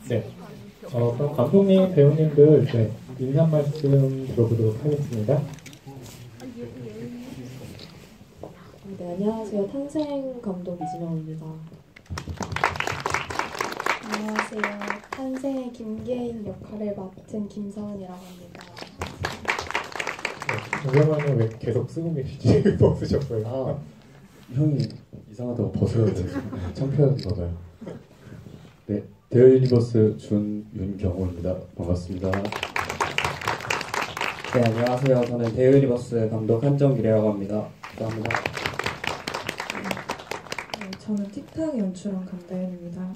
네. 그럼 감독님, 배우님들 인사 말씀 들어보도록 하겠습니다. 네, 안녕하세요. 탄생 감독 이진영입니다. 안녕하세요. 탄생의 김계인 역할을 맡은 김서은이라고 합니다. 그러면은 왜 계속 쓰고 계시지? 벗으셨어요? 아, 형이 이상하다고 벗어야 돼서 창피한가 봐요. 네, 데어 유니버스 윤경호입니다. 반갑습니다. 네, 안녕하세요. 저는 데어 유니버스 감독 한정길이라고 합니다. 감사합니다. 네, 저는 틱탁 연출한 강다현입니다.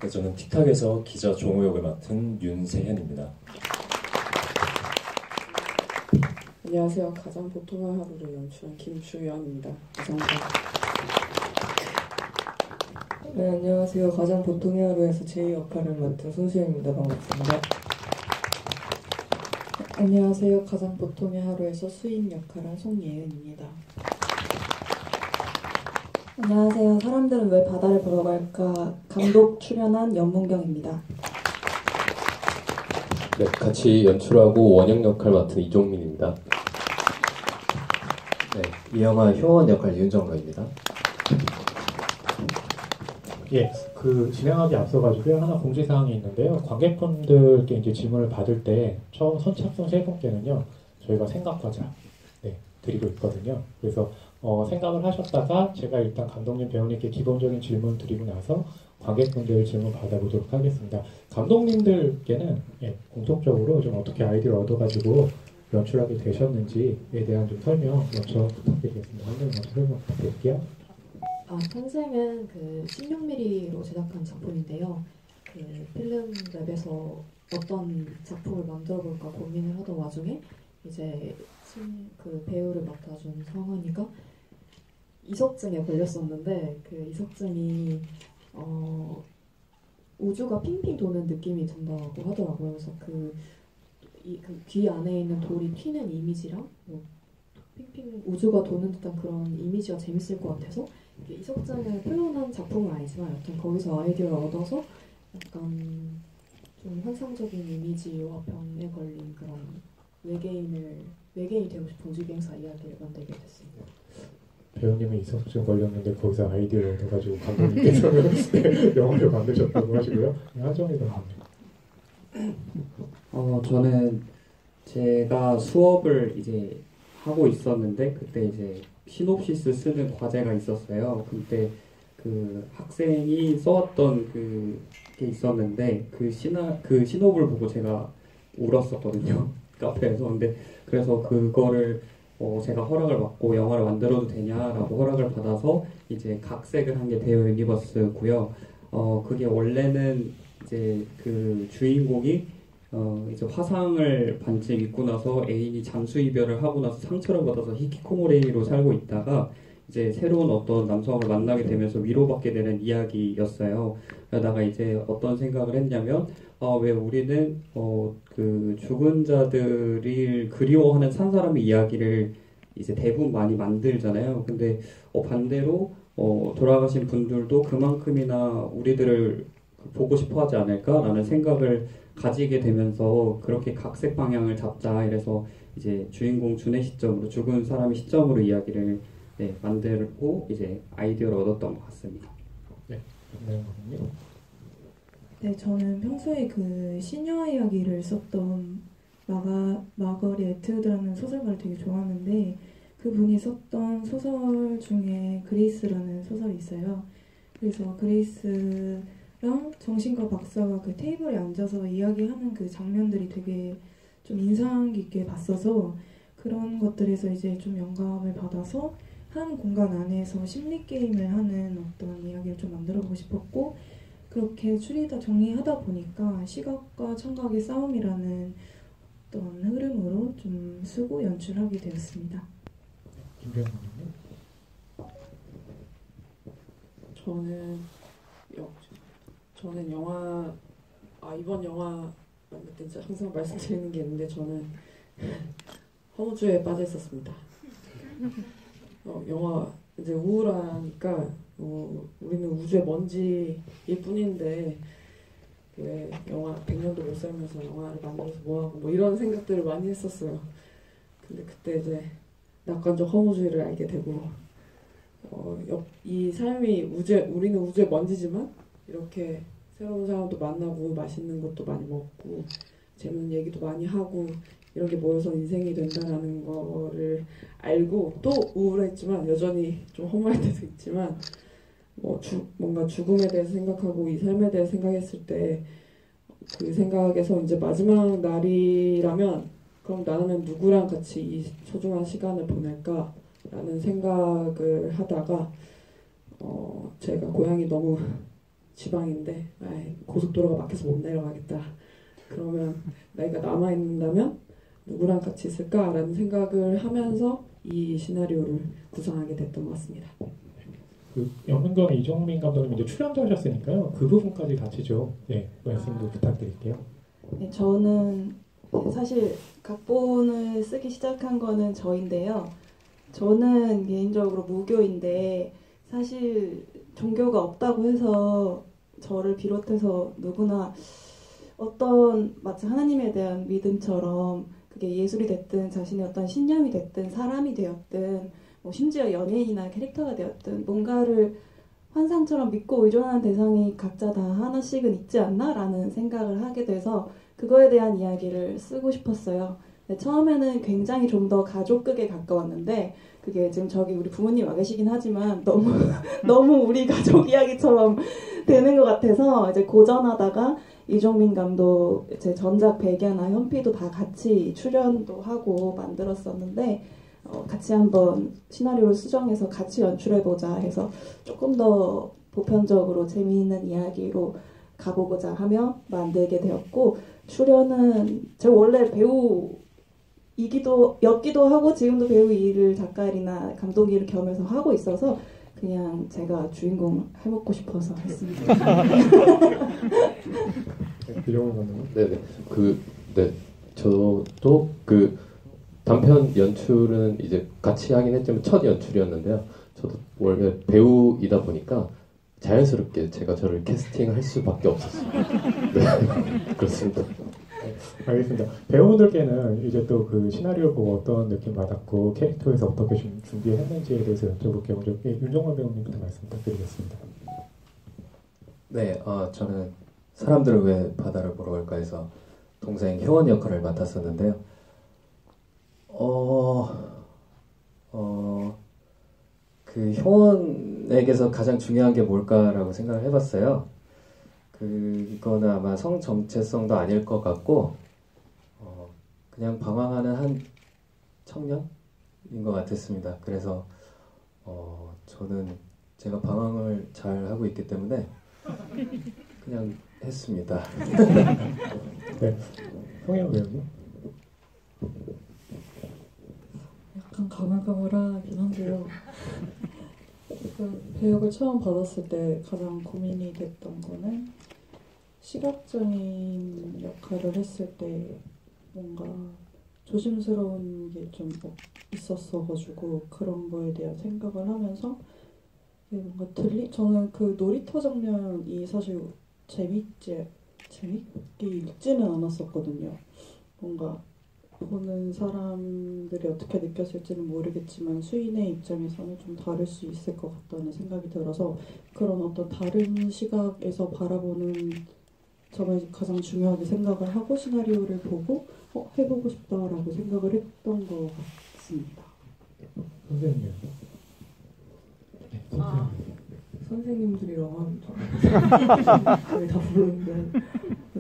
네, 저는 틱탁에서 기자 종호 역을 맡은 윤세현입니다. 안녕하세요. 가장 보통의 하루를 연출한 김주연입니다. 감사합니다. 네, 안녕하세요. 가장 보통의 하루에서 제 역할을 맡은 손수영입니다. 반갑습니다. 안녕하세요. 가장 보통의 하루에서 수인 역할한 송예은입니다. 안녕하세요. 사람들은 왜 바다를 보러 갈까? 감독 출연한 연문경입니다. 네, 같이 연출하고 원영 역할 맡은 이종민입니다. 네, 이 영화 효원 역할 윤정로입니다. 예, 진행하기 앞서가지고요. 하나 공지사항이 있는데요. 관객분들께 이제 질문을 받을 때 처음 선착순 3분께는요. 저희가 생각과자 드리고 있거든요. 그래서 생각을 하셨다가 제가 일단 감독님, 배우님께 기본적인 질문 드리고 나서 관객분들 질문 받아보도록 하겠습니다. 감독님들께는 공통적으로 좀 어떻게 아이디어를 얻어가지고 연출하게 되셨는지에 대한 좀 설명 먼저 부탁드리겠습니다. 감독님 먼저 설명 부탁드릴게요. 탄생은 16mm로 제작한 작품인데요. 필름랩에서 어떤 작품을 만들어볼까 고민을 하던 와중에 이제 배우를 맡아준 성환이가 이석증에 걸렸었는데 이석증이 우주가 핑핑 도는 느낌이 든다고 하더라고요. 그래서 귀 안에 있는 돌이 튀는 이미지랑 핑핑 우주가 도는 듯한 그런 이미지가 재밌을 것 같아서 이석증을 표현한 작품은 아니지만 여튼 거기서 아이디어를 얻어서 약간 좀 환상적인 이미지와 병에 걸린 그런 외계인이 되고 싶은 우주비행사 이야기를 만들게 됐습니다. 배우님은 이석증 걸렸는데 거기서 아이디어를 얻어가지고 감독님께서는 영화를 만드셨다고 하시고요. 하정이가 저는 제가 수업을 이제 하고 있었는데 그때 이제 시놉시스 쓰는 과제가 있었어요. 그때 학생이 써왔던 게 있었는데 그 시놉을 보고 제가 울었었거든요. 카페에서. 근데 그래서 그거를 제가 허락을 받고 영화를 만들어도 되냐라고 허락을 받아서 이제 각색을 한 게 데어 유니버스고요. 그게 원래는 이제 주인공이 이제 화상을 반쯤 입고 나서 애인이 잠수 이별을 하고 나서 상처를 받아서 히키코모리로 살고 있다가 이제 새로운 어떤 남성을 만나게 되면서 위로받게 되는 이야기였어요. 그러다가 이제 어떤 생각을 했냐면 왜 우리는 죽은 자들을 그리워하는 산 사람의 이야기를 이제 대부분 많이 만들잖아요. 근데 반대로 돌아가신 분들도 그만큼이나 우리들을 보고 싶어 하지 않을까라는 생각을 가지게 되면서 그렇게 각색 방향을 잡자 이래서 이제 주인공 준의 시점으로 죽은 사람의 시점으로 이야기를 만들고 이제 아이디어를 얻었던 것 같습니다. 네, 저는 평소에 시녀 이야기를 썼던 마거리 에투드라는 소설가를 되게 좋아하는데 그분이 썼던 소설 중에 그레이스라는 소설이 있어요. 그래서 그레이스랑 정신과 박사가 테이블에 앉아서 이야기하는 장면들이 되게 좀 인상 깊게 봤어서 그런 것들에서 이제 좀 영감을 받아서 한 공간 안에서 심리 게임을 하는 어떤 이야기를 좀 만들어보고 싶었고 그렇게 추리다 정리하다 보니까 시각과 청각의 싸움이라는 어떤 흐름으로 좀 쓰고 연출하게 되었습니다. 김병훈님? 저는 이번 영화 만들 때 항상 말씀드리는 게 있는데 저는 허무주의에 빠져 있었습니다. 영화 이제 우울하니까 우리는 우주의 먼지일 뿐인데 왜 영화 100년도 못 살면서 영화를 만들어서 뭐하고 뭐 이런 생각들을 많이 했었어요. 근데 그때 이제 낙관적 허무주의를 알게 되고 이 삶이 우리는 우주의 먼지지만 이렇게 새로운 사람도 만나고 맛있는 것도 많이 먹고 재밌는 얘기도 많이 하고 이런 게 모여서 인생이 된다라는 거를 알고 또 우울했지만 여전히 좀 허무할 때도 있지만 뭔가 죽음에 대해서 생각하고 이 삶에 대해서 생각했을 때 그 생각에서 이제 마지막 날이라면 그럼 나는 누구랑 같이 이 소중한 시간을 보낼까라는 생각을 하다가 제가 고향이 너무 지방인데 고속도로가 막혀서 못 내려가겠다. 그러면 나이가 남아있는다면 누구랑 같이 있을까라는 생각을 하면서 이 시나리오를 구상하게 됐던 것 같습니다. 그 연문경 이종민 감독님 이제 출연도 하셨으니까요. 그 부분까지 같이 좀 말씀도 부탁드릴게요. 네, 저는 사실 각본을 쓰기 시작한 거는 저인데요. 저는 개인적으로 무교인데 사실 종교가 없다고 해서 저를 비롯해서 누구나 마치 하나님에 대한 믿음처럼 그게 예술이 됐든 자신의 어떤 신념이 됐든 사람이 되었든 심지어 연예인이나 캐릭터가 되었든 뭔가를 환상처럼 믿고 의존하는 대상이 각자 다 하나씩은 있지 않나? 라는 생각을 하게 돼서 그거에 대한 이야기를 쓰고 싶었어요. 처음에는 굉장히 좀 더 가족극에 가까웠는데 그게 지금 저기 우리 부모님 와 계시긴 하지만 너무 우리 가족 이야기처럼 되는 것 같아서 이제 고전하다가 이종민 감독 제 전작 백야나 현피도 다 같이 출연도 하고 만들었었는데 같이 한번 시나리오를 수정해서 같이 연출해보자 해서 조금 더 보편적으로 재미있는 이야기로 가보고자 하며 만들게 되었고 출연은 제가 원래 배우였기도 하고 지금도 배우 일을 작가 일이나 감독 일을 겸해서 하고 있어서 그냥 제가 주인공 해먹고 싶어서 했습니다. 네네. 저도 단편 연출은 이제 같이 하긴 했지만 첫 연출이었는데요. 저도 원래 배우이다 보니까 자연스럽게 제가 저를 캐스팅할 수밖에 없었어요. 네, 그렇습니다. 알겠습니다. 배우분들께는 이제 또 그 시나리오 보고 어떤 느낌 받았고 캐릭터에서 어떻게 좀 준비했는지에 대해서 여쭤볼게요. 먼저 윤정만 배우님부터 말씀 부탁드리겠습니다. 네, 저는 사람들은 왜 바다를 보러 갈까 해서 동생 효원 역할을 맡았었는데요. 그 효원에게서 가장 중요한 게 뭘까라고 생각을 해봤어요. 그거는 아마 성 정체성도 아닐 것 같고, 그냥 방황하는 한 청년인 것 같았습니다. 그래서 저는 제가 방황을 잘 하고 있기 때문에 그냥 했습니다. 네, 성현 배우님. 약간 가물가물하긴 한데요. 배역을 처음 받았을 때 가장 고민이 됐던 거는 시각장애인 역할을 했을 때 뭔가 조심스러운 게 좀 있었어가지고 그런 거에 대한 생각을 하면서 뭔가 저는 그 놀이터 장면이 사실 재밌게 읽지는 않았었거든요. 뭔가 보는 사람들이 어떻게 느꼈을지는 모르겠지만 수인의 입장에서는 좀 다를 수 있을 것 같다는 생각이 들어서 그런 어떤 다른 시각에서 바라보는 점을 가장 중요하게 생각을 하고 시나리오를 보고 해보고 싶다라고 생각을 했던 것 같습니다. 선생님. 선생님들이라고 하면 거의 다 부르는데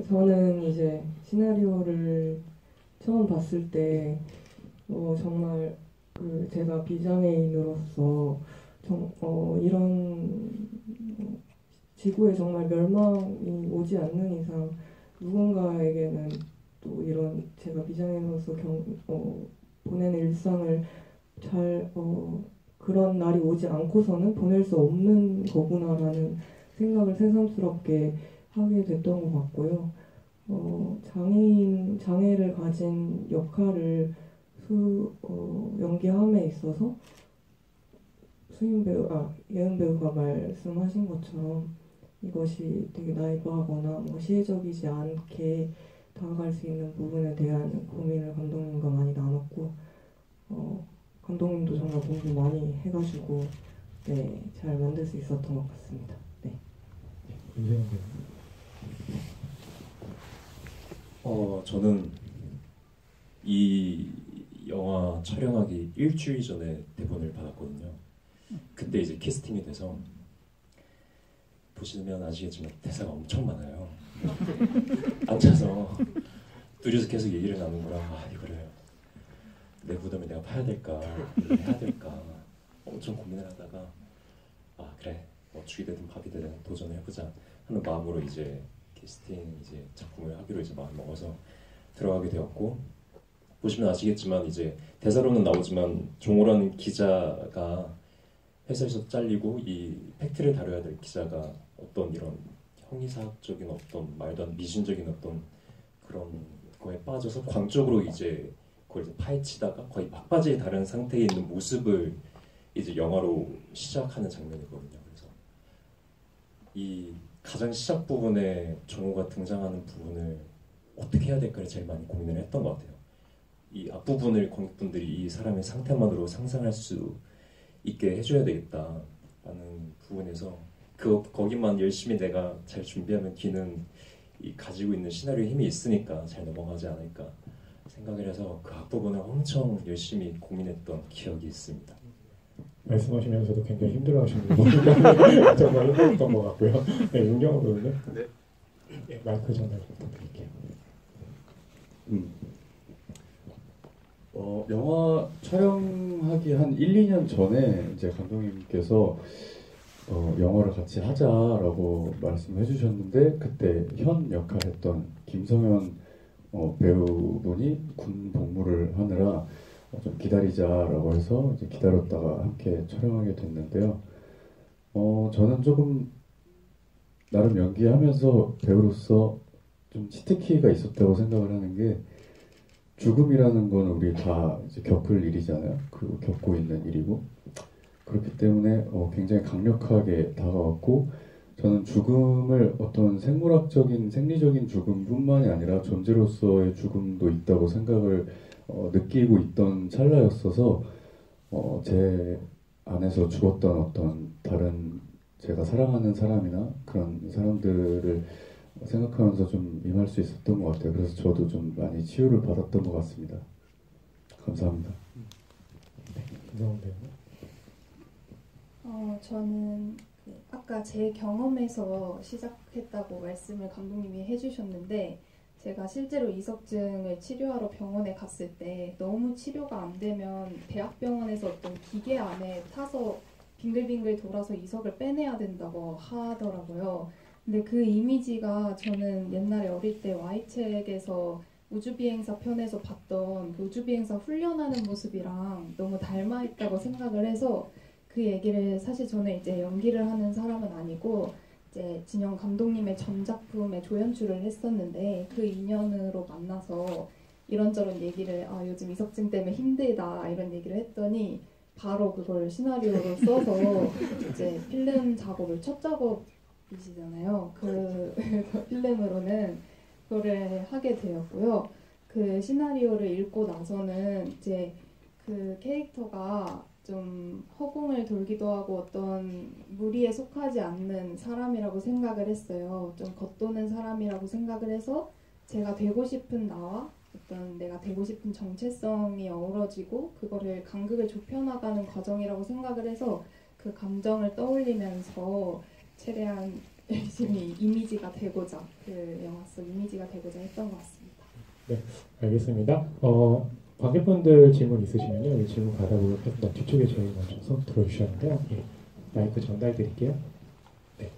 저는 이제 시나리오를 처음 봤을 때 정말 제가 비장애인으로서 이런 지구에 정말 멸망이 오지 않는 이상 누군가에게는 또 이런 제가 비장애인으로서 보내는 일상을 잘 그런 날이 오지 않고서는 보낼 수 없는 거구나라는 생각을 새삼스럽게 하게 됐던 것 같고요. 장애를 가진 역할을 연기함에 있어서 예은 배우가 말씀하신 것처럼 이것이 되게 나이브하거나 뭐 시혜적이지 않게 다가갈 수 있는 부분에 대한 고민을 감독님과 많이 나눴고 감독님도 정말 공부 많이 해가지고 네, 잘 만들 수 있었던 것 같습니다. 네. 저는 이 영화 촬영하기 일주일 전에 대본을 받았거든요. 그때 이제 캐스팅이 돼서 보시면 아시겠지만 대사가 엄청 많아요. 앉아서 둘이서 계속 얘기를 나눈 거라 이거를 내 무덤에 내가 파야 될까 해야 될까 엄청 고민을 하다가 그래 뭐 죽이 되든 밥이 되든 도전해보자 하는 마음으로 이제 캐스팅 이제 작품을 하기로 이제 마음 먹어서 들어가게 되었고, 보시면 아시겠지만 이제 대사로는 나오지만 종호라는 기자가 회사에서 잘리고 이 팩트를 다뤄야 될 기자가 어떤 이런 형이사학적인 어떤 말도 안 미신적인 어떤 그런 거에 빠져서 광적으로 이제 그걸 이제 파헤치다가 거의 막바지에 다른 상태에 있는 모습을 이제 영화로 시작하는 장면이거든요. 그래서 이 가장 시작 부분에 정우가 등장하는 부분을 어떻게 해야 될까를 제일 많이 고민을 했던 것 같아요. 이 앞부분을 관객분들이 이 사람의 상태만으로 상상할 수 있게 해줘야 되겠다라는 부분에서 거기만 열심히 내가 잘 준비하면 뒤는 이 가지고 있는 시나리오에 힘이 있으니까 잘 넘어가지 않을까 생각을 해서 그 앞부분을 엄청 열심히 고민했던 기억이 있습니다. 말씀하시면서도 굉장히 힘들어하시는 분이니까 정말 힘들었던 것 같고요. 네, 윤경호 배우님. 네, 마이크 전달 부탁드릴게요. 영화 촬영하기 한 1, 2년 전에 이제 감독님께서 영화를 같이 하자라고 말씀해 주셨는데, 그때 현 역할했던 김성현 배우분이 군 복무를 하느라 좀 기다리자라고 해서 이제 기다렸다가 함께 촬영하게 됐는데요. 저는 조금 나름 연기하면서 배우로서 좀 치트키가 있었다고 생각을 하는 게, 죽음이라는 건 우리 다 이제 겪을 일이잖아요. 그리고 겪고 있는 일이고, 그렇기 때문에 굉장히 강력하게 다가왔고, 저는 죽음을 어떤 생물학적인 생리적인 죽음뿐만이 아니라 존재로서의 죽음도 있다고 생각을 느끼고 있던 찰나였어서 제 안에서 죽었던 어떤 다른 제가 사랑하는 사람이나 그런 사람들을 생각하면서 좀 임할 수 있었던 것 같아요. 그래서 저도 좀 많이 치유를 받았던 것 같습니다. 감사합니다. 저는 아까 제 경험에서 시작했다고 말씀을 감독님이 해주셨는데, 제가 실제로 이석증을 치료하러 병원에 갔을 때 너무 치료가 안 되면 대학병원에서 어떤 기계 안에 타서 빙글빙글 돌아서 이석을 빼내야 된다고 하더라고요. 근데 그 이미지가 저는 옛날에 어릴 때 Y책에서 우주비행사 편에서 봤던 그 우주비행사 훈련하는 모습이랑 너무 닮아있다고 생각을 해서 그 얘기를, 사실 저는 이제 연기를 하는 사람은 아니고 이제 진영 감독님의 전작품에 조연출을 했었는데, 그 인연으로 만나서 이런저런 얘기를 요즘 이석증 때문에 힘들다 이런 얘기를 했더니 바로 그걸 시나리오로 써서 이제 필름 작업을 첫 작업이시잖아요. 그 필름으로는 그거를 하게 되었고요. 그 시나리오를 읽고 나서는 이제 그 캐릭터가 좀 허공을 돌기도 하고 어떤 무리에 속하지 않는 사람이라고 생각을 했어요. 좀 겉도는 사람이라고 생각을 해서 제가 되고 싶은 나와 어떤 내가 되고 싶은 정체성이 어우러지고 그거를 간극을 좁혀나가는 과정이라고 생각을 해서 그 감정을 떠올리면서 최대한 열심히 이미지가 되고자, 그 영화 속 이미지가 되고자 했던 것 같습니다. 네, 알겠습니다. 관객분들 질문 있으시면요, 이 질문 받아보도록 하겠습니다. 뒤쪽에 제일 먼저 손 들어주셨는데요. 예, 마이크 전달 드릴게요. 네.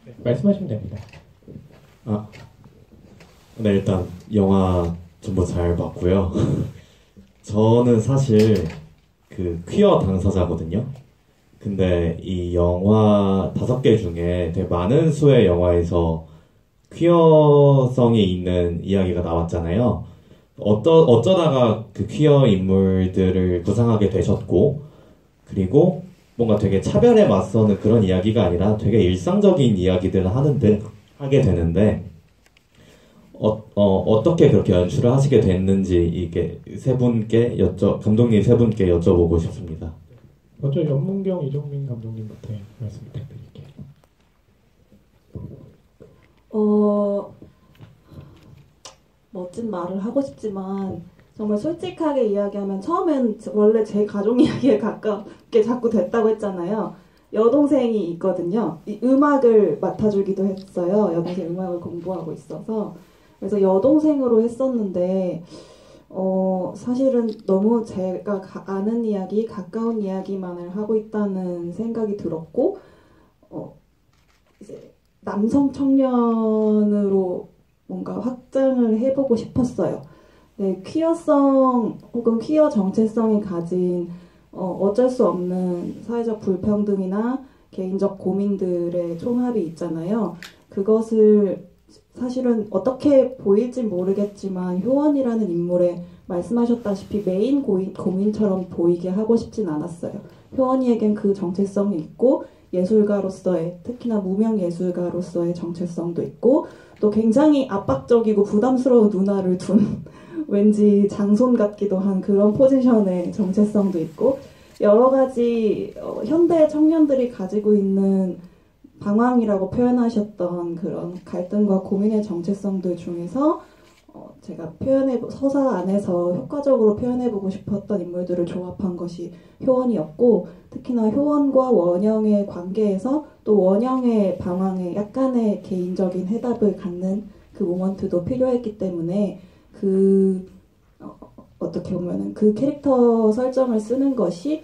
네, 말씀하시면 됩니다. 네, 일단 영화 전부 잘 봤고요. 저는 사실 그 퀴어 당사자거든요. 근데 이 영화 5개 중에 되게 많은 수의 영화에서 퀴어성이 있는 이야기가 나왔잖아요. 어쩌다가 그 퀴어 인물들을 구상하게 되셨고, 그리고 뭔가 되게 차별에 맞서는 그런 이야기가 아니라 되게 일상적인 이야기들을 하게 되는데, 어떻게 그렇게 연출을 하시게 됐는지, 이게 감독님 세 분께 여쭤보고 싶습니다. 먼저 연문경 이종민 감독님부터 말씀 부탁드릴게요. 멋진 말을 하고 싶지만 정말 솔직하게 이야기하면 처음엔 원래 제 가족 이야기에 가깝게 자꾸 됐다고 했잖아요. 여동생이 있거든요. 이 음악을 맡아주기도 했어요. 여동생 음악을 공부하고 있어서. 그래서 여동생으로 했었는데 사실은 너무 제가 아는 이야기, 가까운 이야기만을 하고 있다는 생각이 들었고 이제 남성 청년으로 뭔가 확장을 해보고 싶었어요. 네, 퀴어성 혹은 퀴어 정체성이 가진 어쩔 수 없는 사회적 불평등이나 개인적 고민들의 총합이 있잖아요. 그것을 사실은 어떻게 보일지 모르겠지만 효원이라는 인물에 말씀하셨다시피 메인 고민처럼 보이게 하고 싶진 않았어요. 효원이에겐 그 정체성이 있고 예술가로서의, 특히나 무명 예술가로서의 정체성도 있고 또 굉장히 압박적이고 부담스러운 누나를 둔 왠지 장손 같기도 한 그런 포지션의 정체성도 있고 여러 가지 현대 청년들이 가지고 있는 방황이라고 표현하셨던 그런 갈등과 고민의 정체성들 중에서 제가 서사 안에서 효과적으로 표현해보고 싶었던 인물들을 조합한 것이 효원이었고 특히나 효원과 원영의 관계에서 또 원영의 방황에 약간의 개인적인 해답을 갖는 그 모먼트도 필요했기 때문에 어떻게 보면은 그 캐릭터 설정을 쓰는 것이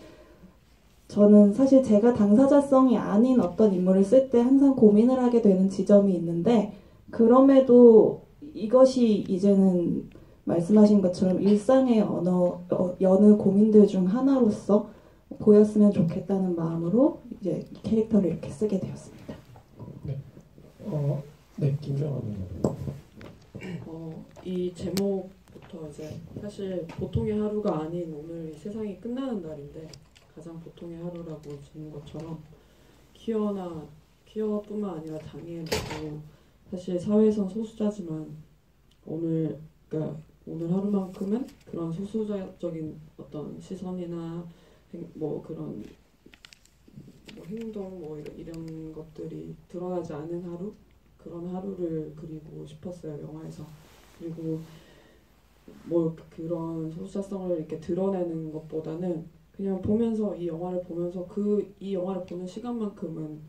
저는 사실 제가 당사자성이 아닌 어떤 인물을 쓸 때 항상 고민을 하게 되는 지점이 있는데 그럼에도 이것이 이제는 말씀하신 것처럼 일상의 여느 고민들 중 하나로서 보였으면 좋겠다는 마음으로 이제 캐릭터를 이렇게 쓰게 되었습니다. 네, 김정환 이 제목부터 이제 사실 보통의 하루가 아닌 오늘 세상이 끝나는 날인데 가장 보통의 하루라고 짓는 것처럼 퀴어뿐만 아니라 장애인도 사실 사회에선 소수자지만 오늘 하루만큼은 그런 소수자적인 어떤 시선이나 그런 행동 이런 것들이 드러나지 않은 하루 그런 하루를 그리고 싶었어요 영화에서. 그리고 그런 소수자성을 이렇게 드러내는 것보다는 그냥 보면서 이 영화를 보면서 이 영화를 보는 시간만큼은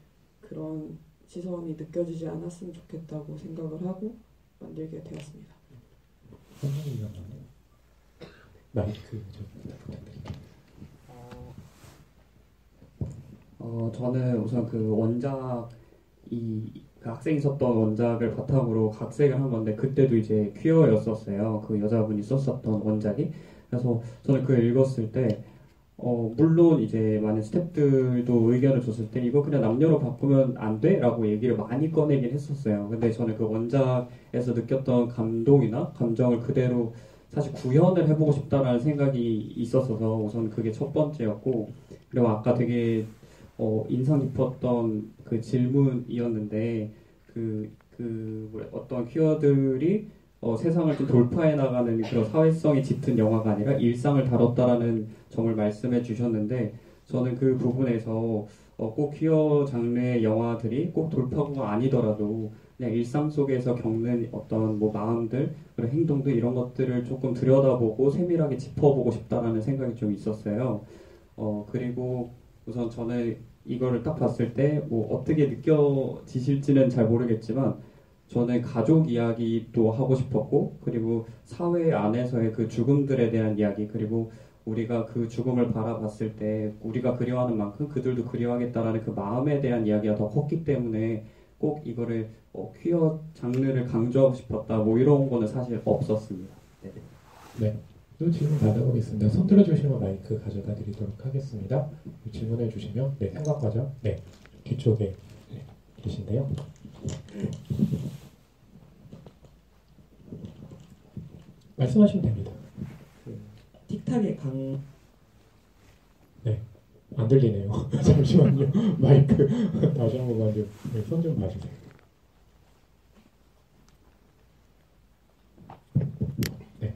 그런 시선이 느껴지지 않았으면 좋겠다고 생각을 하고 만들게 되었습니다. 마이크 좀 부탁드릴게요. 저는 우선 그 학생이 썼던 원작을 바탕으로 각색을 한 건데 그때도 이제 퀴어였었어요. 그 여자분이 썼었던 원작이. 그래서 저는 그걸 읽었을 때 물론 이제 많은 스태프들도 의견을 줬을 때 이거 그냥 남녀로 바꾸면 안 돼? 라고 얘기를 많이 꺼내긴 했었어요. 근데 저는 그 원작에서 느꼈던 감동이나 감정을 그대로 사실 구현을 해보고 싶다라는 생각이 있었어서 우선 그게 첫 번째였고 그리고 아까 되게 인상 깊었던 그 질문이었는데 어떤 퀴어들이 세상을 좀 돌파해 나가는 그런 사회성이 짙은 영화가 아니라 일상을 다뤘다라는 점을 말씀해 주셨는데 저는 그 부분에서 꼭 퀴어 장르의 영화들이 꼭 돌파구가 아니더라도 그냥 일상 속에서 겪는 어떤 마음들 그리고 행동들 이런 것들을 조금 들여다보고 세밀하게 짚어보고 싶다라는 생각이 좀 있었어요. 그리고 우선 저는 이거를 딱 봤을 때 어떻게 느껴지실지는 잘 모르겠지만 저는 가족 이야기도 하고 싶었고 그리고 사회 안에서의 그 죽음들에 대한 이야기 그리고 우리가 그 죽음을 바라봤을 때 우리가 그리워하는 만큼 그들도 그리워하겠다라는 그 마음에 대한 이야기가 더 컸기 때문에 꼭 이거를 퀴어 장르를 강조하고 싶었다 이런 거는 사실 없었습니다. 네. 또 질문 받아보겠습니다. 손 들어주시면 마이크 가져다 드리도록 하겠습니다. 질문해 주시면 생각과정 뒤쪽에 계신데요. 말씀하시면 됩니다. 틱탁의 강 네, 안 들리네요. 잠시만요. 마이크 다시 한 번만 좀 손 좀 봐주세요. 네.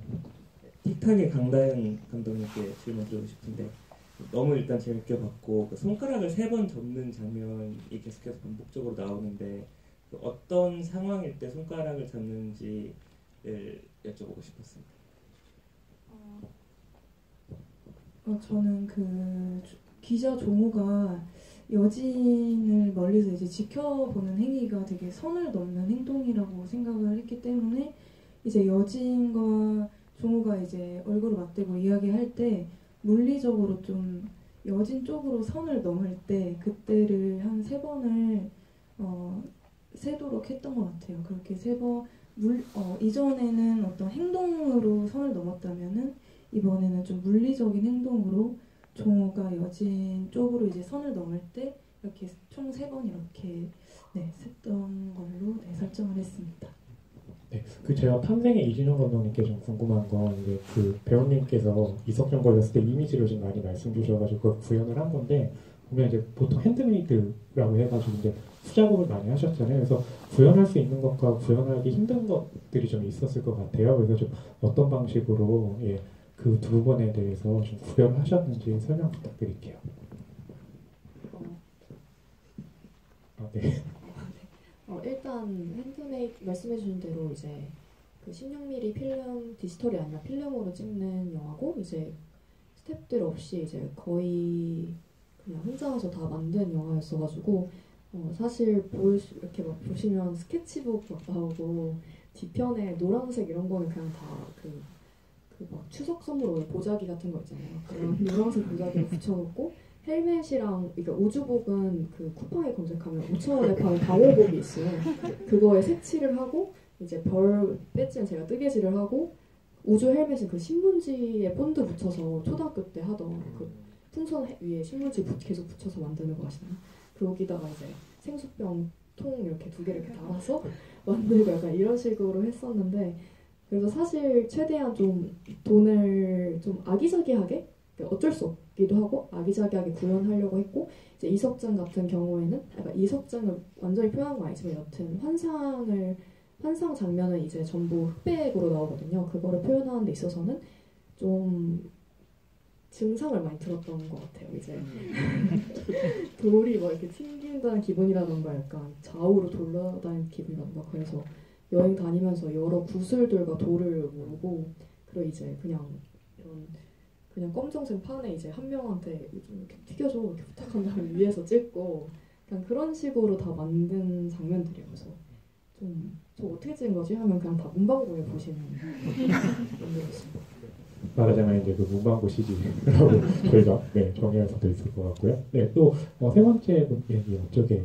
틱탁의 강다현 감독님께 질문 드리고 싶은데 너무 일단 재밌게 봤고 그 손가락을 3번 접는 장면이 계속해서 반복적으로 나오는데 그 어떤 상황일 때 손가락을 잡는지를 여쭤보고 싶었습니다. 저는 그 기자 종우가 여진을 멀리서 이제 지켜보는 행위가 되게 선을 넘는 행동이라고 생각을 했기 때문에 이제 여진과 종우가 이제 얼굴을 맞대고 이야기할 때 물리적으로 좀 여진 쪽으로 선을 넘을 때 그때를 한 3번을 세도록 했던 것 같아요. 그렇게 3번 이전에는 어떤 행동으로 선을 넘었다면은 이번에는 좀 물리적인 행동으로 종우가 여진 쪽으로 이제 선을 넘을 때 이렇게 총 3번 이렇게 셌던 걸로 설정을 했습니다. 네, 그 제가 탐생의 이진영 감독님께 좀 궁금한 건 이제 그 배우님께서 이석정 걸렸을 때 이미지를 좀 많이 말씀 주셔가지고 그걸 구현을 한 건데 보면 이제 보통 핸드메이드라고 해가지고 이제 수작업을 많이 하셨잖아요. 그래서 구현할 수 있는 것과 구현하기 힘든 것들이 좀 있었을 것 같아요. 그래서 좀 어떤 방식으로 그 두 번에 대해서 좀 구현하셨는지 설명 부탁드릴게요. 네. 일단 핸드메이드 말씀해주신 대로 이제 그 16mm 필름 디지털이 아니라 필름으로 찍는 영화고 이제 스태프들 없이 이제 거의 그냥 혼자서 다 만든 영화였어가지고 사실 이렇게 막 보시면 스케치북 막 나오고 뒤편에 노란색 이런 거는 그냥 다 그 막 추석 선물로 보자기 같은 거 있잖아요. 그런 노란색 보자기를 붙여놓고 헬멧이랑 그러니까 우주복은 그 쿠팡에 검색하면 5,000원에 파는 방호복이 있어요. 그거에 색칠을 하고 이제 별 배지는 제가 뜨개질을 하고 우주 헬멧은 그 신문지에 본드 붙여서 초등학교 때 하던 그 풍선 위에 신문지 계속 붙여서 만드는 거 아시나요? 거기다가 이제 생수병 통 이렇게 2개를 이렇게 달아서 만들고 약간 이런 식으로 했었는데 그래서 사실 최대한 좀 돈을 좀 아기자기하게 어쩔 수 없기도 하고 아기자기하게 구현하려고 했고 이제 이석증 같은 경우에는 약간 이석증을 완전히 표현한 건 아니지만 여튼 환상 장면은 이제 전부 흑백으로 나오거든요. 그거를 표현하는 데 있어서는 좀 증상을 많이 들었던 것 같아요. 이제 돌이 막 이렇게 튕긴다는 기분이라던가 약간 좌우로 돌아다니는 기분이라던가 그래서 여행 다니면서 여러 구슬들과 돌을 모으고 그리고 이제 그냥 이런 그냥 검정색 판에 이제 한 명한테 좀 이렇게 튀겨줘 이렇게 부탁한 다음에 위에서 찍고 그냥 그런 식으로 다 만든 장면들이에요. 그래서 좀 저 어떻게 찍은 거지 하면 그냥 다 문방구에 보시면 만들었습니다. 말하자면 이제 그 문방구 CG라고 저희가 정의할 수도 있을 것 같고요. 네, 또 세 번째 분 이쪽에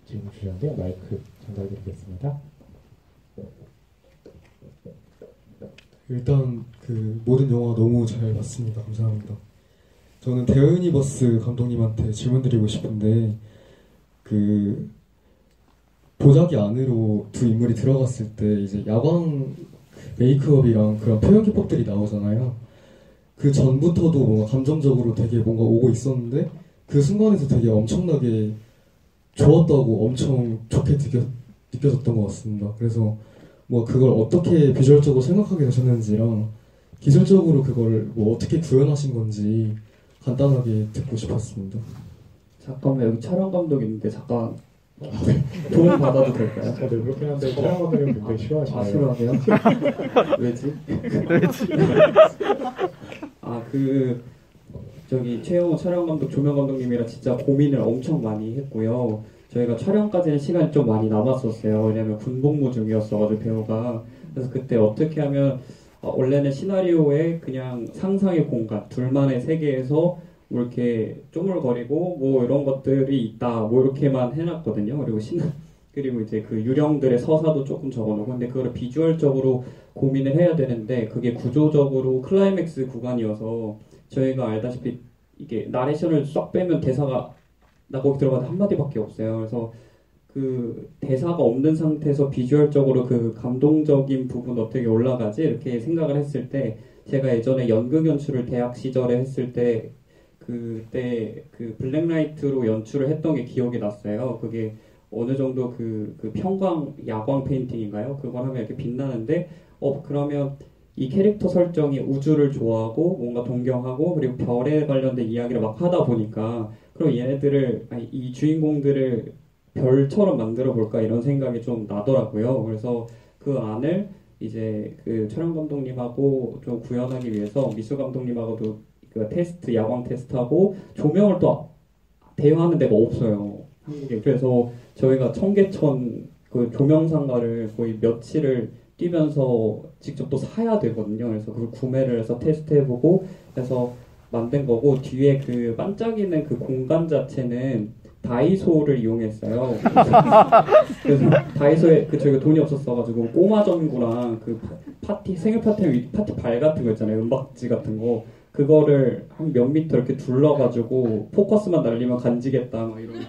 질문 주셨는데요. 마이크 전달드리겠습니다. 일단 그 모든 영화 너무 잘 봤습니다. 감사합니다. 저는 대어 유니버스 감독님한테 질문드리고 싶은데 그 보자기 안으로 두 인물이 들어갔을 때 이제 야광 메이크업이랑 그런 표현 기법들이 나오잖아요. 그 전부터도 뭔가 감정적으로 되게 뭔가 오고 있었는데 그 순간에서 되게 엄청나게 좋았다고 엄청 좋게 느껴졌던 것 같습니다. 그래서 뭐 그걸 어떻게 비주얼적으로 생각하게 되셨는지랑 기술적으로 그걸 뭐 어떻게 구현하신 건지 간단하게 듣고 싶었습니다. 잠깐만 여기 촬영 감독 있는데 잠깐 도움 받아도 될까요? 네, 그렇긴 한데 촬영 감독님 굉장히 싫어하시네요. 아 싫어하세요? 왜지? 그 저기 최영호 촬영 감독, 조명 감독님이랑 진짜 고민을 엄청 많이 했고요. 저희가 촬영까지는 시간이 좀 많이 남았었어요. 왜냐면 군복무 중이었어가지고 배우가. 그래서 그때 어떻게 하면 원래는 시나리오에 그냥 상상의 공간, 둘만의 세계에서 뭐 이렇게 쪼물거리고 뭐 이런 것들이 있다 뭐 이렇게만 해놨거든요. 그리고 이제 그 유령들의 서사도 조금 적어놓고 근데 그거를 비주얼적으로 고민을 해야 되는데 그게 구조적으로 클라이맥스 구간이어서 저희가 알다시피 이게 나레이션을 쏙 빼면 대사가 나 거기 들어가서 한마디밖에 없어요. 그래서 그 대사가 없는 상태에서 비주얼적으로 그 감동적인 부분 어떻게 올라가지 이렇게 생각을 했을 때 제가 예전에 연극 연출을 대학 시절에 했을 때 그때 그 블랙라이트로 연출을 했던 게 기억이 났어요. 그게 어느 정도 그 평광 야광 페인팅인가요? 그걸 하면 이렇게 빛나는데 그러면 이 캐릭터 설정이 우주를 좋아하고 뭔가 동경하고 그리고 별에 관련된 이야기를 막 하다 보니까 그럼 얘네들을 이 주인공들을 별처럼 만들어 볼까 이런 생각이 좀 나더라고요. 그래서 그 안을 이제 그 촬영 감독님하고 좀 구현하기 위해서 미술 감독님하고도 그 테스트 야광 테스트하고 조명을 또 대여하는 데가 없어요 한국에. 그래서 저희가 청계천 그 조명상가를 거의 며칠을 뛰면서 직접 또 사야 되거든요. 그래서 그걸 구매를 해서 테스트해보고 해서 만든 거고 뒤에 그 반짝이는 그 공간 자체는 다이소를 이용했어요. 그래서 다이소에 저희가 돈이 없었어가지고 꼬마 전구랑 그 파티 생일 파티 발 같은 거 있잖아요. 은박지 같은 거 그거를 한 몇 미터 이렇게 둘러가지고 포커스만 날리면 간지겠다 막 이런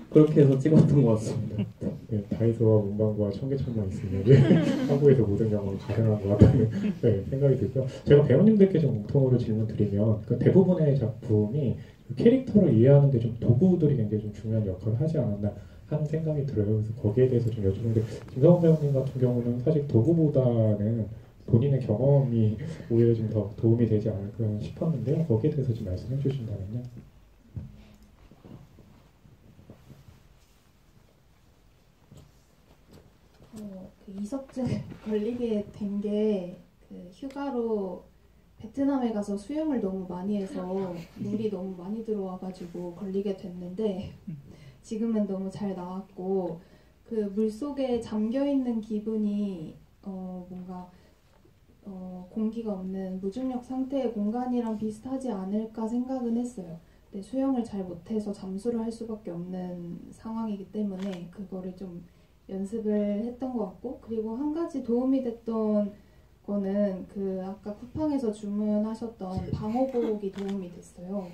그렇게 해서 찍었던 것 같습니다. 네, 다이소와 문방구와 청계천만 있으면 한국에서 모든 경험이 가능한 것 같다는 생각이 들고요. 제가 배우님들께 좀 공통으로 질문 드리면 그 대부분의 작품이 그 캐릭터를 이해하는 데 좀 도구들이 굉장히 좀 중요한 역할을 하지 않았나 하는 생각이 들어요. 그래서 거기에 대해서 좀 여쭈는데 김성훈 배우님 같은 경우는 사실 도구보다는 본인의 경험이 오히려 좀 더 도움이 되지 않을까 싶었는데요. 거기에 대해서 좀 말씀해 주신다면요. 그 이석증 걸리게 된 게 그 휴가로 베트남에 가서 수영을 너무 많이 해서 물이 너무 많이 들어와가지고 걸리게 됐는데 지금은 너무 잘 나았고 그 물속에 잠겨있는 기분이 뭔가 공기가 없는 무중력 상태의 공간이랑 비슷하지 않을까 생각은 했어요. 근데 수영을 잘 못해서 잠수를 할 수밖에 없는 상황이기 때문에 그거를 좀 연습을 했던 것 같고 그리고 한 가지 도움이 됐던 거는 그 아까 쿠팡에서 주문하셨던 방호복이 도움이 됐어요.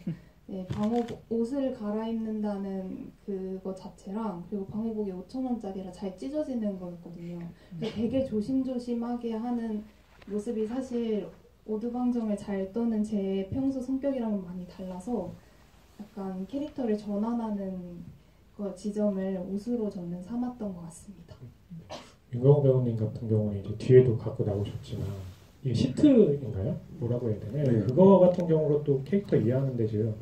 네, 방호복 옷을 갈아입는다는 그거 자체랑 그리고 방호복이 5,000원짜리라 잘 찢어지는 거였거든요. 되게 조심조심하게 하는 모습이 사실 오두방정을 잘 떠는 제 평소 성격이랑은 많이 달라서 약간 캐릭터를 전환하는 그 지점을 옷으로 저는 삼았던 것 같습니다. 윤경호 배우님 같은 경우는 이제 뒤에도 갖고 나오셨지만 이게 시트인가요? 뭐라고 해야 되나요? 네. 그거 같은 경우로 또 캐릭터 이해하는 데 좀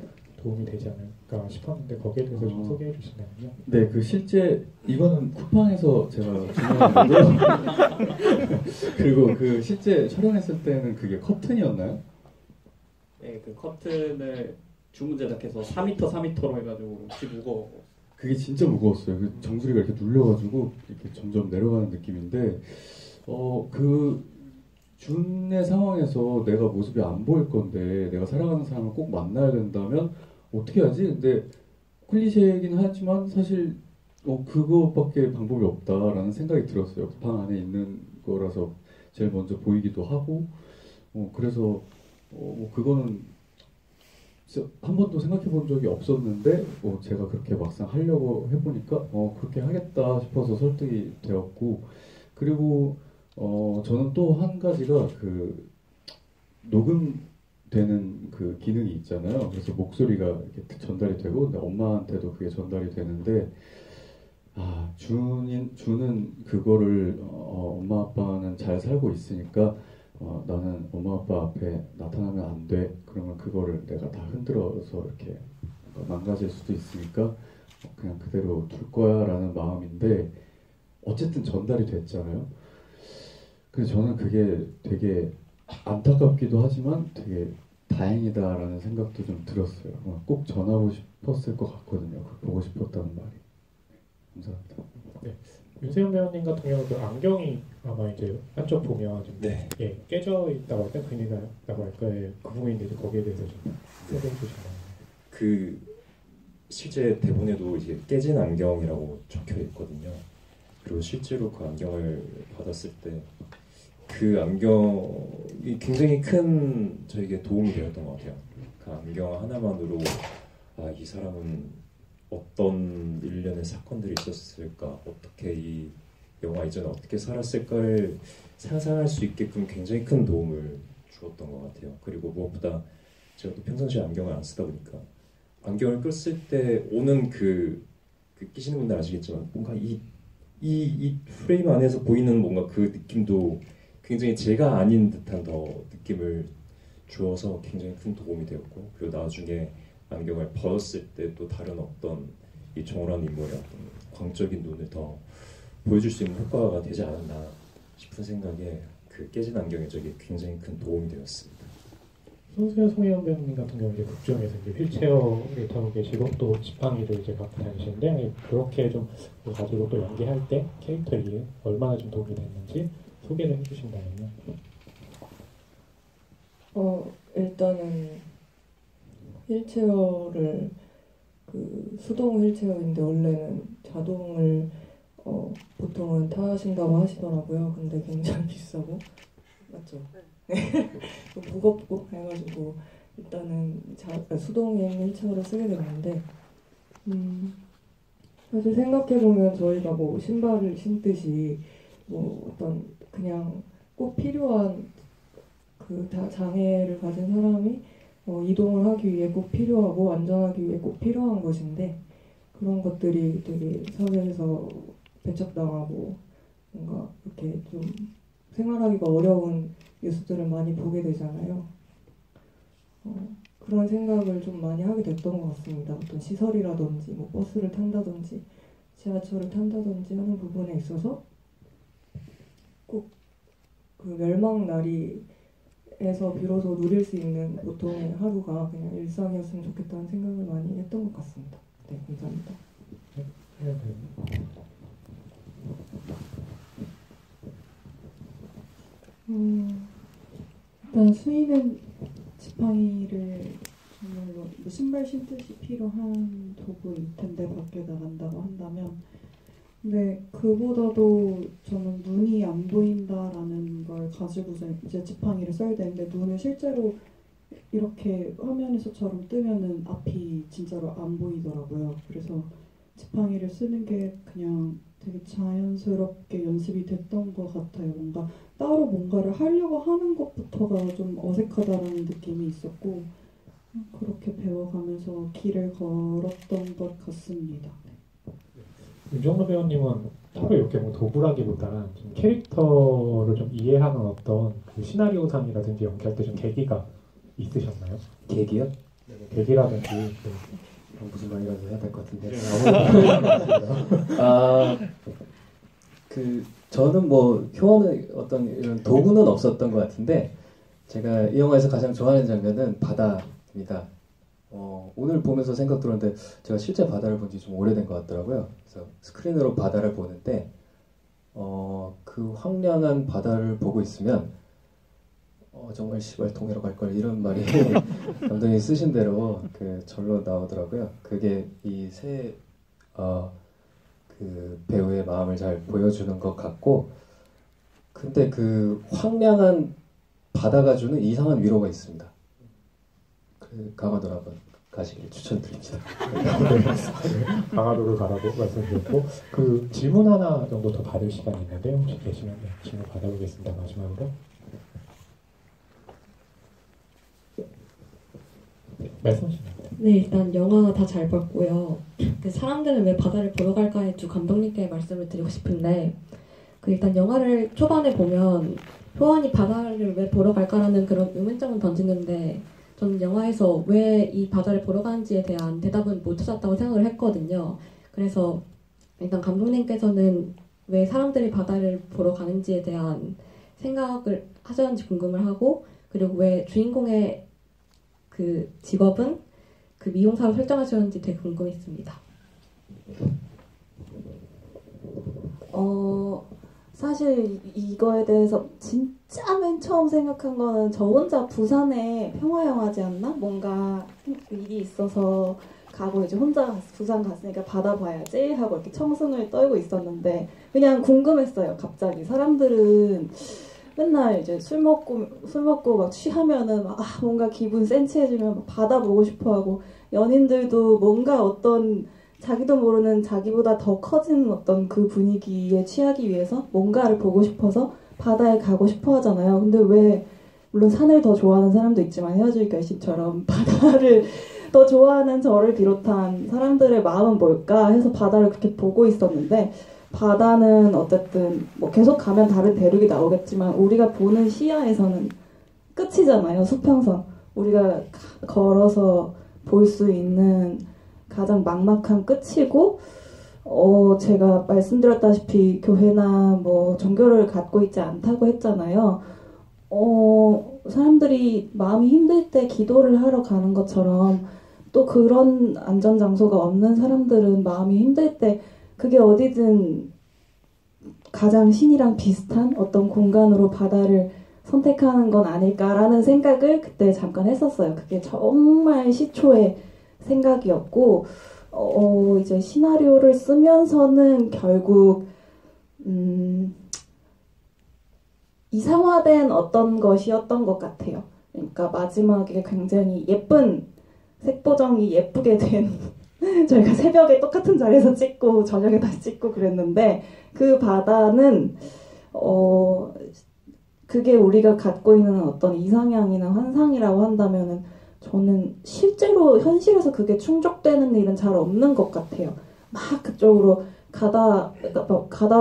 도움이 되지 않을까 싶었는데 거기에 대해서 좀 소개해 주신다면요. 네, 그 실제 이거는 쿠팡에서 제가 주문한 거고요. 그리고 그 실제 촬영했을 때는 그게 커튼이었나요? 네, 그 커튼을 주문 제작해서 4m 해가지고 진짜 무거워. 그게 진짜 무거웠어요. 그 정수리가 이렇게 눌려가지고 이렇게 점점 내려가는 느낌인데, 그 준의 상황에서 내가 모습이 안 보일 건데 내가 사랑하는 사람을 꼭 만나야 된다면 어떻게 하지? 근데 클리셰이긴 하지만 사실 그거밖에 방법이 없다라는 생각이 들었어요. 방 안에 있는 거라서 제일 먼저 보이기도 하고, 그래서 그거는 한 번도 생각해 본 적이 없었는데 제가 그렇게 막상 하려고 해보니까 그렇게 하겠다 싶어서 설득이 되었고, 그리고 저는 또 한 가지가 그 녹음되는 그 기능이 있잖아요. 그래서 목소리가 이렇게 전달이 되고 근데 엄마한테도 그게 전달이 되는데 준은 그거를 엄마 아빠는 잘 살고 있으니까 나는 엄마 아빠 앞에 나타나면 안 돼. 그러면 그거를 내가 다 흔들어서 이렇게 망가질 수도 있으니까 그냥 그대로 둘 거야 라는 마음인데 어쨌든 전달이 됐잖아요. 그래서 저는 그게 되게 안타깝기도 하지만 되게 다행이다라는 생각도 좀 들었어요. 꼭 전하고 싶었을 것 같거든요. 보고 싶었다는 말이. 감사합니다. 네. 윤세현 배우님 같은 경우 그 안경이 아마 이제 한쪽 보면 좀 깨져 있다고 할까요? 근이라고 할까요? 그 부분인데 거기에 대해서 좀 소개해 주시나요? 그 실제 대본에도 이제 깨진 안경이라고 적혀 있거든요. 그리고 실제로 그 안경을 받았을 때 그 안경이 굉장히 큰 저에게 도움이 되었던 것 같아요. 그 안경 하나만으로 이 사람은 어떤 일련의 사건들이 있었을까, 어떻게 이 영화 이전에 어떻게 살았을까를 상상할 수 있게끔 굉장히 큰 도움을 주었던 것 같아요. 그리고 무엇보다 제가 또 평상시에 안경을 안 쓰다 보니까 안경을 꼈을 때 오는 그 끼시는 분들 아시겠지만 뭔가 이 프레임 안에서 보이는 뭔가 그 느낌도 굉장히 제가 아닌 듯한 더 느낌을 주어서 굉장히 큰 도움이 되었고, 그리고 나중에 안경을 벗었을 때 또 다른 어떤 이 정원한 인물의 어떤 광적인 눈을 더 보여줄 수 있는 효과가 되지 않았나 싶은 생각에 그 깨진 안경의 적이 굉장히 큰 도움이 되었습니다. 손수연 송혜연 배우님 같은 경우 이제 극 중에서 이제 휠체어를 타고 계시고 또 지팡이를 이제 갖고 다니시는데, 그렇게 좀 가지고 또 연기할 때 캐릭터 이해 얼마나 좀 도움이 됐는지 소개를 해주신다면요. 일단은 휠체어를 수동 휠체어인데 원래는 자동을 보통은 타신다고 하시더라고요. 근데 굉장히 비싸고 맞죠? 네. 무겁고 해가지고 일단은 수동인 휠체어를 쓰게 됐는데 사실 생각해보면 저희가 뭐 신발을 신듯이 뭐 어떤 그냥 꼭 필요한 그 장애를 가진 사람이 이동을 하기 위해 꼭 필요하고 안전하기 위해 꼭 필요한 것인데, 그런 것들이 되게 사회에서 배척당하고 뭔가 이렇게 좀 생활하기가 어려운 뉴스들을 많이 보게 되잖아요. 그런 생각을 좀 많이 하게 됐던 것 같습니다. 어떤 시설이라든지 뭐 버스를 탄다든지 지하철을 탄다든지 하는 부분에 있어서 꼭 그 멸망 날이에서 비로소 누릴 수 있는 보통의 하루가 그냥 일상이었으면 좋겠다는 생각을 많이 했던 것 같습니다. 네, 감사합니다. 일단 수인은 지팡이를 정말로 뭐 신발 신듯이 필요한 도구일 텐데 밖에 나간다고 한다면, 근데 그보다도 저는 눈이 안 보인다라는 걸 가지고서 이제 지팡이를 써야 되는데, 눈을 실제로 이렇게 화면에서처럼 뜨면은 앞이 진짜로 안 보이더라고요. 그래서 지팡이를 쓰는 게 그냥 되게 자연스럽게 연습이 됐던 것 같아요. 뭔가 따로 뭔가를 하려고 하는 것부터가 좀 어색하다라는 느낌이 있었고, 그렇게 배워가면서 길을 걸었던 것 같습니다. 윤정로 배우님은 따로 이렇게 뭐 도구라기보다는 좀 캐릭터를 좀 이해하는 어떤 그 시나리오상이라든지 연기할 때 좀 계기가 있으셨나요? 계기요? 네, 계기라든지. 네. 무슨 말이라도 해야 될 것 같은데. 저는 뭐 효원의 어떤 이런 도구는 없었던 것 같은데, 제가 이 영화에서 가장 좋아하는 장면은 바다입니다. 오늘 보면서 생각 들었는데 제가 실제 바다를 본 지 좀 오래된 것 같더라고요. 그래서 스크린으로 바다를 보는데 그 황량한 바다를 보고 있으면 정말 시발 통해로 갈 걸, 이런 말이 감독이 쓰신 대로 절로 나오더라고요. 그게 이 세 그 배우의 마음을 잘 보여주는 것 같고, 근데 그 황량한 바다가 주는 이상한 위로가 있습니다. 강화도로 한번 가시길 추천드립니다. 강화도를 가라고 말씀드렸고, 그 질문 하나 정도 더 받을 시간이 있는데 혹시 계시면 질문 받아보겠습니다. 마지막으로. 말씀하시면. 네, 일단 영화 다 잘 봤고요. 사람들은 왜 바다를 보러 갈까에 주 감독님께 말씀을 드리고 싶은데, 일단 영화를 초반에 보면 효원이 바다를 왜 보러 갈까라는 그런 의문점은 던지는데, 저는 영화에서 왜 이 바다를 보러 가는지에 대한 대답은 못 찾았다고 생각을 했거든요. 그래서 일단 감독님께서는 왜 사람들이 바다를 보러 가는지에 대한 생각을 하셨는지 궁금을 하고, 그리고 왜 주인공의 그 직업은 그 미용사로 설정하셨는지 되게 궁금했습니다. 사실 이거에 대해서 진짜 맨 처음 생각한 거는 저 혼자 부산에 평화영화제 였나? 뭔가 일이 있어서 가고 이제 혼자 부산 갔으니까 바다 봐야지 하고 이렇게 청승을 떨고 있었는데, 그냥 궁금했어요. 갑자기 사람들은 맨날 이제 술 먹고 막 취하면은 막 뭔가 기분 센치해지면 막 바다 보고 싶어하고, 연인들도 뭔가 어떤 자기도 모르는 자기보다 더 커진 어떤 그 분위기에 취하기 위해서 뭔가를 보고 싶어서 바다에 가고 싶어 하잖아요. 근데 왜 물론 산을 더 좋아하는 사람도 있지만 헤어질 결심처럼 바다를 더 좋아하는 저를 비롯한 사람들의 마음은 뭘까 해서 바다를 그렇게 보고 있었는데 바다는 어쨌든 뭐 계속 가면 다른 대륙이 나오겠지만 우리가 보는 시야에서는 끝이잖아요. 수평선. 우리가 걸어서 볼 수 있는 가장 막막한 끝이고 제가 말씀드렸다시피 교회나 뭐 종교를 갖고 있지 않다고 했잖아요. 사람들이 마음이 힘들 때 기도를 하러 가는 것처럼 또 그런 안전 장소가 없는 사람들은 마음이 힘들 때 그게 어디든 가장 신이랑 비슷한 어떤 공간으로 바다를 선택하는 건 아닐까라는 생각을 그때 잠깐 했었어요. 그게 정말 시초의 생각이었고 이제 시나리오를 쓰면서는 결국 이상화된 어떤 것이었던 것 같아요. 그러니까 마지막에 굉장히 예쁜 색보정이 예쁘게 된 저희가 새벽에 똑같은 자리에서 찍고 저녁에 다시 찍고 그랬는데 그 바다는 그게 우리가 갖고 있는 어떤 이상향이나 환상이라고 한다면은 저는 실제로 현실에서 그게 충족되는 일은 잘 없는 것 같아요. 막 그쪽으로 가다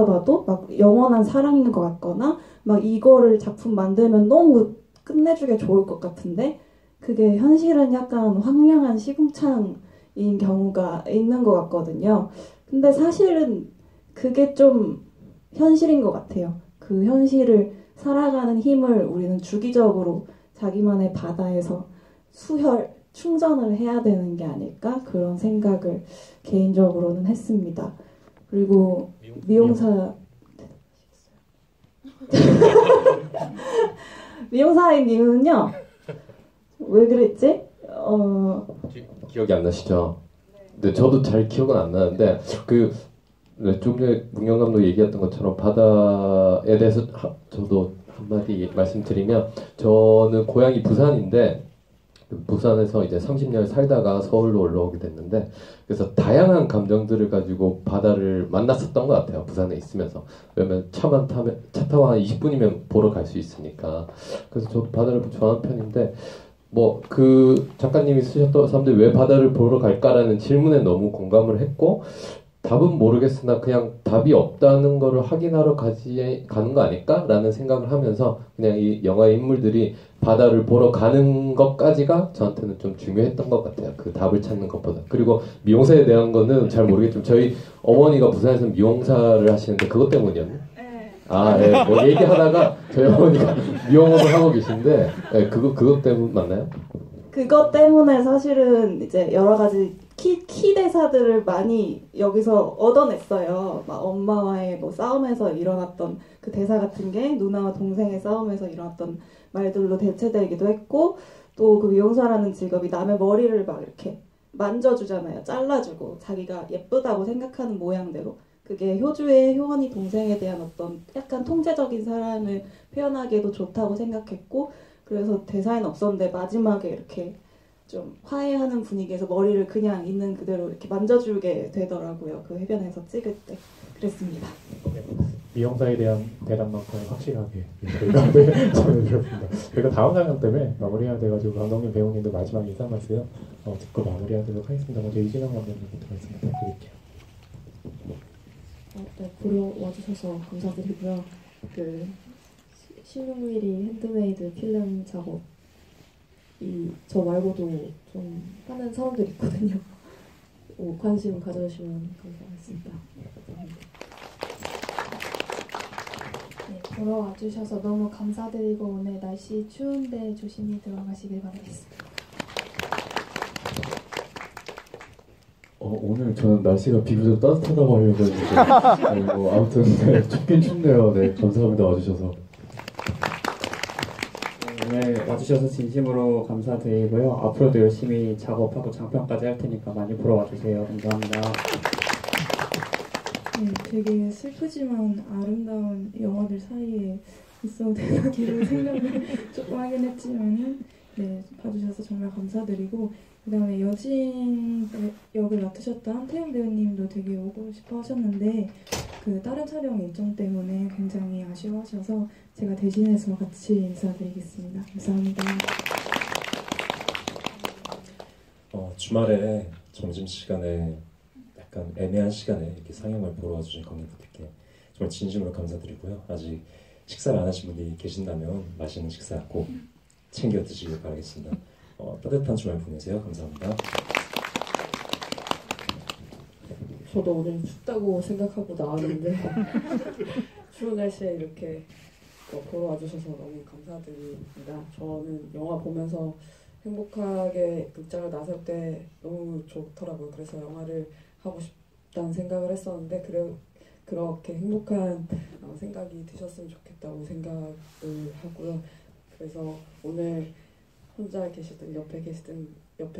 봐도 막 영원한 사랑인 것 같거나 막 이거를 작품 만들면 너무 끝내주기 좋을 것 같은데 그게 현실은 약간 황량한 시궁창인 경우가 있는 것 같거든요. 근데 사실은 그게 좀 현실인 것 같아요. 그 현실을 살아가는 힘을 우리는 주기적으로 자기만의 바다에서 수혈, 충전을 해야 되는 게 아닐까? 그런 생각을 개인적으로는 했습니다. 그리고 미용사님은요? 왜 그랬지? 기억이 안 나시죠? 근데 저도 잘 기억은 안 나는데 좀 전에 문경 감독 얘기했던 것처럼 바다에 대해서 저도 한마디 말씀드리면 저는 고향이 부산인데 부산에서 이제 30년 살다가 서울로 올라오게 됐는데 그래서 다양한 감정들을 가지고 바다를 만났었던 것 같아요. 부산에 있으면서. 왜냐면 차 타고 한 20분이면 보러 갈 수 있으니까. 그래서 저도 바다를 좋아하는 편인데 뭐 그 작가님이 쓰셨던 사람들이 왜 바다를 보러 갈까라는 질문에 너무 공감을 했고 답은 모르겠으나 그냥 답이 없다는 거를 확인하러 가는 거 아닐까라는 생각을 하면서 그냥 이 영화의 인물들이 바다를 보러 가는 것까지가 저한테는 좀 중요했던 것 같아요. 그 답을 찾는 것보다. 그리고 미용사에 대한 거는 잘 모르겠지만 저희 어머니가 부산에서 미용사를 하시는데 그것 때문이었나요? 네. 뭐 얘기하다가 저희 어머니가 미용업을 하고 계신데 그것 때문 맞나요? 그것 때문에 사실은 이제 여러 가지 키 대사들을 많이 여기서 얻어냈어요. 막 엄마와의 뭐 싸움에서 일어났던 그 대사 같은 게 누나와 동생의 싸움에서 일어났던 말들로 대체되기도 했고 또 그 미용사라는 직업이 남의 머리를 막 이렇게 만져주잖아요. 잘라주고 자기가 예쁘다고 생각하는 모양대로. 그게 효주의 효원이 동생에 대한 어떤 약간 통제적인 사랑을 표현하기에도 좋다고 생각했고 그래서 대사에는 없었는데 마지막에 이렇게 좀 화해하는 분위기에서 머리를 그냥 있는 그대로 이렇게 만져주게 되더라고요. 그 해변에서 찍을 때. 그랬습니다. 미용사에 대한 대답만큼 확실하게 저희가 전해드렸습니다. 저희가 다음 장면 때문에 마무리해야 돼가지고 감독님, 배우님도 마지막 인사 말씀 듣고 마무리하도록 하겠습니다. 먼저 이진영 감독님부터 말씀 부탁드릴게요. 네, 보러 와주셔서 감사드리고요. 그 16mm 핸드메이드 필름 작업 저 말고도 좀 하는 사람들 있거든요. 관심 가져주시면 감사하겠습니다. 네, 보러 와주셔서 너무 감사드리고 오늘 날씨 추운데 조심히 들어가시길 바라겠습니다. 오늘 저는 날씨가 비교적 따뜻하다고 하려고 했는데 뭐 아무튼 춥긴 춥네요. 네, 감사합니다. 와주셔서. 오늘 와주셔서 진심으로 감사드리고요. 앞으로도 열심히 작업하고 장편까지 할 테니까 많이 보러 와주세요. 감사합니다. 네, 되게 슬프지만 아름다운 영화들 사이에 있어도 되나기로 생각을 조금 하긴 했지만은 네, 봐주셔서 정말 감사드리고 그다음에 여진 역을 맡으셨던 한태영 배우님도 되게 오고 싶어 하셨는데 그 다른 촬영 일정 때문에 굉장히 아쉬워하셔서 제가 대신해서 같이 인사드리겠습니다. 감사합니다. 주말에 점심시간에 약간 애매한 시간에 이렇게 상영을 보러 와주신 관객분들께 정말 진심으로 감사드리고요. 아직 식사를 안 하신 분이 계신다면 맛있는 식사 꼭 챙겨 드시길 바라겠습니다. 따뜻한 주말 보내세요. 감사합니다. 저도 오늘 춥다고 생각하고 나왔는데 추운 날씨에 이렇게 보러 와주셔서 너무 감사드립니다. 저는 영화 보면서 행복하게 극장을 나설 때 너무 좋더라고요. 그래서 영화를 하고 싶다는 생각을 했었는데 그렇게 행복한 생각이 드셨으면 좋겠다고 생각을 하고요. 그래서 오늘 혼자 계시든 옆에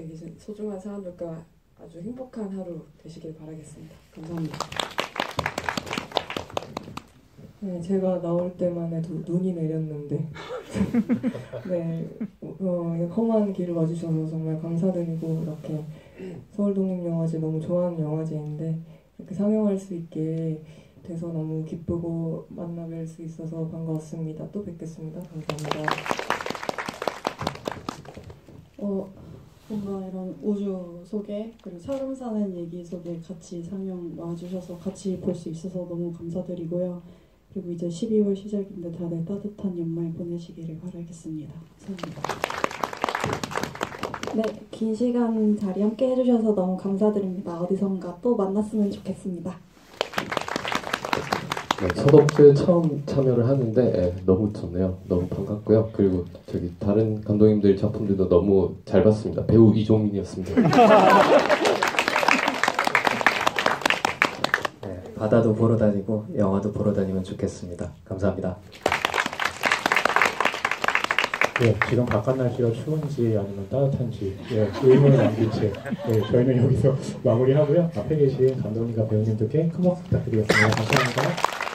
계신 소중한 사람들과 아주 행복한 하루 되시길 바라겠습니다. 감사합니다. 네, 제가 나올 때만 해도 눈이 내렸는데 네, 험한 길을 와주셔서 정말 감사드리고 이렇게 서울독립영화제 너무 좋아하는 영화제인데 이렇게 상영할 수 있게 돼서 너무 기쁘고 만나 뵐 수 있어서 반가웠습니다. 또 뵙겠습니다. 감사합니다. 뭔가 이런 우주 속에 그리고 사람 사는 얘기 속에 같이 상영 와주셔서 같이 볼 수 있어서 너무 감사드리고요. 그리고 이제 12월 시작인데 다들 따뜻한 연말 보내시기를 바라겠습니다. 감사합니다. 네, 긴 시간 자리 함께 해주셔서 너무 감사드립니다. 어디선가 또 만났으면 좋겠습니다. 네, 서독주에 처음 참여를 하는데 너무 좋네요. 너무 반갑고요. 그리고 저기 다른 감독님들 작품들도 너무 잘 봤습니다. 배우 이종민이었습니다. 네, 바다도 보러 다니고 영화도 보러 다니면 좋겠습니다. 감사합니다. 네, 지금 바깥 날씨가 추운지 아니면 따뜻한지 의문을 남긴 채 저희는 여기서 마무리하고요. 앞에 계신 감독님과 배우님들께 큰 박수 부탁드리겠습니다. 감사합니다.